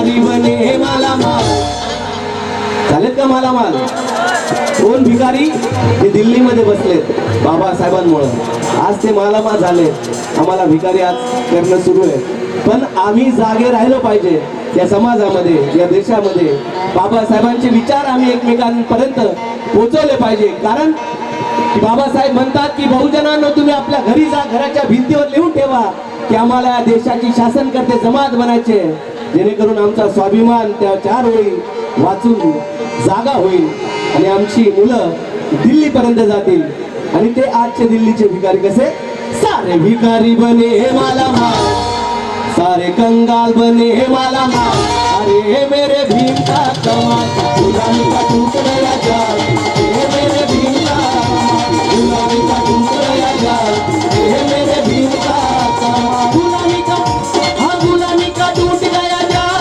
भिकारी बने मालामाल. झालेत का मालामाल? दोन भिकारी जे दिल्लीमध्ये बसलेत बाबासाहेबांमुळे आज ते मालामाल झाले. आम्हाला भिकारी आज करणं सुरू आहे, पण आम्ही जागे राहिलो पाहिजे या समाजामध्ये, या देशामध्ये. बाबासाहेबांचे विचार आम्ही एकमेकांपर्यंत पोहोचवले पाहिजे. कारण बाबासाहेब म्हणतात की बहुजनांनो तुम्ही आपल्या घरी जा, घराच्या भिंतीवर लिहून ठेवा की आम्हाला या देशाची शासनकर्ते जमात बनायचे, जेणेकरून आमचा स्वाभिमान त्या 4 ओळी वाचून जागा होईल आणि आमची मुलं दिल्लीपर्यंत जातील. आणि ते आजचे दिल्लीचे भिकारी कसे? सारे भिकारी बने मालामाल, सारे कंगाल बने मालामाल. अरे मेरे भीम का कमाल, गुलामी का टूट गया जाल. हे मेरे भीम का कमाल, गुलामी का टूट गया जाल. हे मेरे भीम का कमाल, गुलामी का, हाँ गुलामी का टूट गया जाल.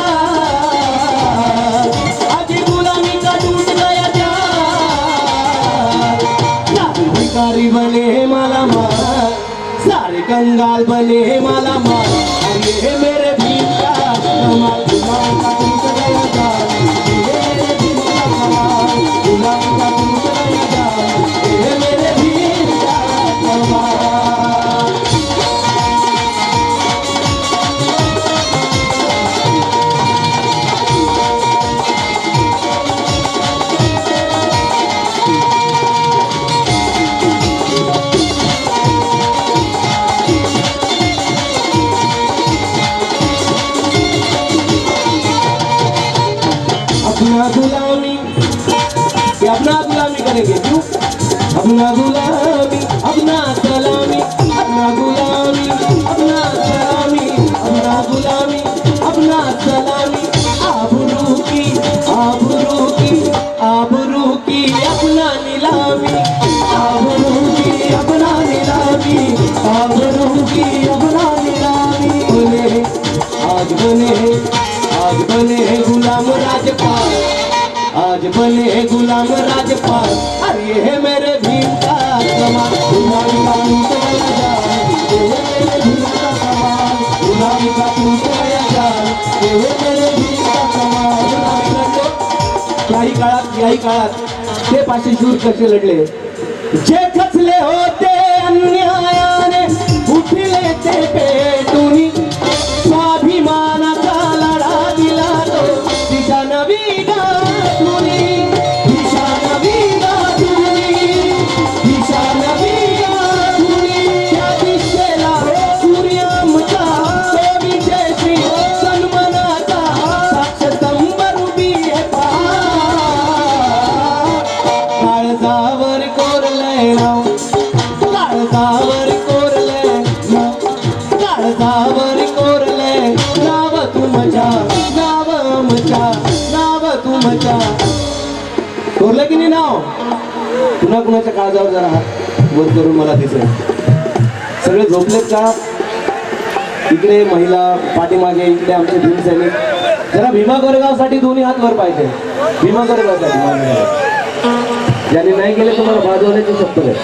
आज गुलामी का टूट गया जाल. सारे भिकारी बने मालामाल, सारे कंगाल बने मालामाल. अरे मेरे भीम का कमाल, गुलामी का टूट गया जाल. ये मेरे भीम का कमाल, गुलामी का टूट गया जाल. ये मेरे भीम का कमाल. अपना गुलामी, ये अपना गुलामी करेंगे क्यों? अपना गुलामी, अपना सलामी, अपना गुलामी, अपना सलामी, अपना गुलामी, अपना सलामी. आबरू की, आबरू की, आबरू की अपना नीलामी. आबरू की अपना नीलामी, आबरू की अपना नीलामी. बने आज बने, आज बने गुलाम राजपाल, आज बने गुलाम राजपाल. अरे हे मेरे भीम का कमाल, गुलामी का टूट गया जाल. ये मेरे भीम का कमाल, गुलामी का टूट गया जाल. ये मेरे भीम का कमाल. याही काळात ते 500 शूर कसे लढले. जे खचले होते अन्यायाने उठले ते पेटूनी. स्वाभिमानाचा लढा दिला तो दिशा नवी गाठुनी, दिशा नवी गाठुनी, दिशा नवी गाठुनी. त्या दिशेला सूर्य आमचा विजयश्री सन्मानाचा साक्षस्तंभ उभी आहे पहा. काळजावर कोरलंय नाव, काळजावर कोरलंय नाव, काळजावर कोरलंय नाव तुमच्या, नाव आमच्या, नाव तुमच्या. कोरलं की नाही नाव? पुन्हा कुणाच्या काळजावर जरा हात वर करून मला दिसेल. सगळे झोपलेत का? इकडे महिला पाठीमागे, इकडे आमचे भीम सैनिक. जरा भीमा कोरेगावसाठी दोन्ही हात वर पाहिजे. भीमा कोरेगावसाठी ज्यांनी नाही केले तुम्हाला बाजवण्याची शपथ आहे.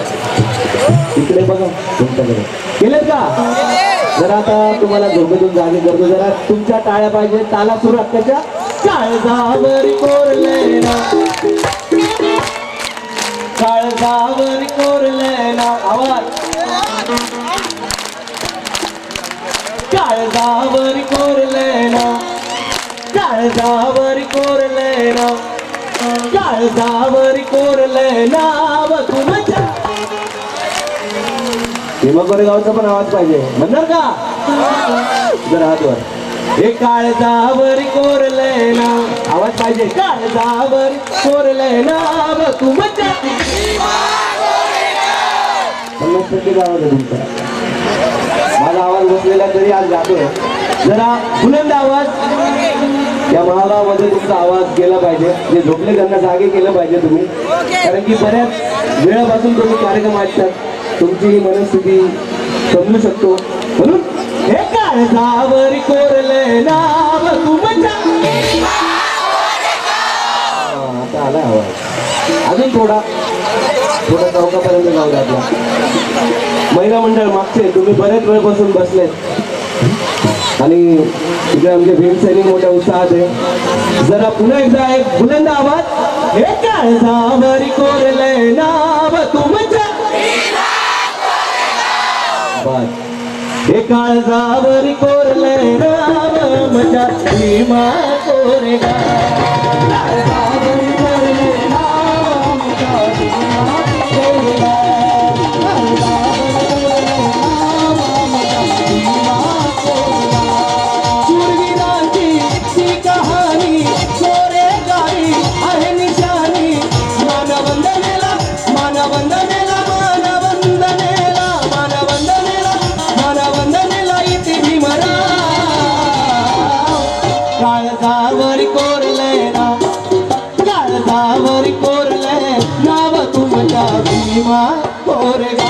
इकडे बघा तुमच्याकडे केलेत का? जरा आता तुम्हाला झोपेतून जागे करतो. जरा तुमच्या टाळ्या पाहिजे, ताला सुरात त्याच्या. काळजावर कोरले ना, काळजावर कोरले ना. आवाज. काळजावर कोरले ना, काळजावर कोरले ना, काळजावर कोरले नाव तुमच्या. भीमा कोरेगावचा पण आवाज पाहिजे, म्हणणार का? जर हातवर. हे काळजावर कोरले नाव, आवाज पाहिजे. काळजावर कोरले नाव तुमच्या. 50% आवाज आहे तुमचा. माझा आवाज बसलेला तरी आज जातोय. जरा बुलंद आवाज. या महागावामध्ये तुमचा आवाज गेला पाहिजे. जे झोपले त्यांना जागे केलं पाहिजे तुम्ही, कारण की बऱ्याच वेळापासून तुम्ही कार्यक्रम ऐकतात. तुमची ही मनस्थिती समजू शकतो. म्हणून हे काळजावर कोरले नाव तुमच्या. आता आला आवाज. अजून थोडा चौकापर्यंत जाऊ द्या. आपला महिला मंडळ मागचे तुम्ही बरेच वेळपासून बसलेत आणि इथे आमचे भीम सैनिक मोठ्या उत्साहात आहे. जरा पुन्हा एकदा एक बुलंद आवाज. हे काळजावरी कोरले नाव तुमच्या. बस. हे काळजावरी कोरले नाव माझ्या भीमा कोरेगा. काळजावरी कोरले नाव माझ्या भीमा कोरेगा. काळजावरी कोरले नाव, काळजावरी कोरले नाव तुमच्या भीमा कोरेगा.